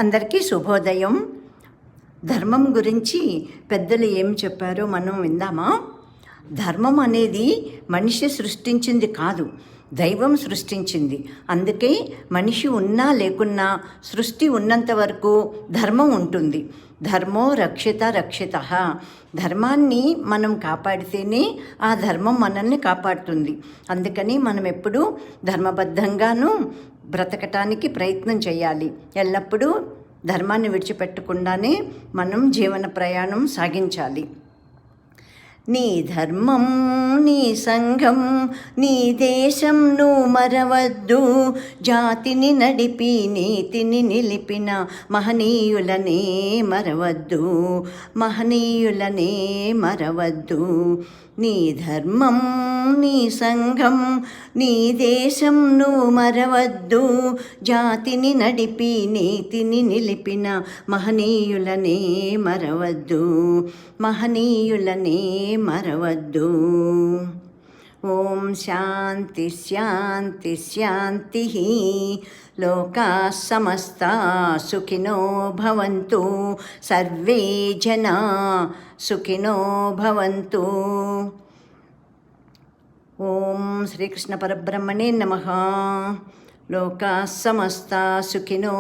అందరికీ శుభోదయం. ధర్మం గురించి పెద్దలు ఏం చెప్పారో మనం విందామా? ధర్మం అనేది మనిషి సృష్టించింది కాదు, దైవం సృష్టించింది. అందుకే మనిషి ఉన్నా లేకున్నా సృష్టి ఉన్నంత వరకు ధర్మం ఉంటుంది. ధర్మో రక్షిత రక్షిత. ధర్మాన్ని మనం కాపాడితేనే ఆ ధర్మం మనల్ని కాపాడుతుంది. అందుకని మనం ఎప్పుడూ ధర్మబద్ధంగాను బ్రతకటానికి ప్రయత్నం చేయాలి. ఎల్లప్పుడూ ధర్మాన్ని విడిచిపెట్టకుండానే మనం జీవన ప్రయాణం సాగించాలి. నీ ధర్మం నీ సంఘం నీ దేశం నువ్వు మరవద్దు. జాతిని నడిపి నీతిని నిలిపిన మహనీయులనే మరవద్దు, మహనీయులనే మరవద్దు. నీ ధర్మం నీ సంఘం నీ దేశం నువ్వు మరవద్దు. జాతిని నడిపి నీతిని నిలిపిన మహనీయులనే మరవద్దు, మహనీయులనే మరవద్దు. ఓం శాంతి శాంతి శాంతి. లోకాః సమస్తాః సుఖినో భవంతు. సర్వే జనాః సుఖినో భవంతు. ఓం శ్రీకృష్ణ పరబ్రహ్మణే నమః. లోకాః సమస్తాః సుఖినో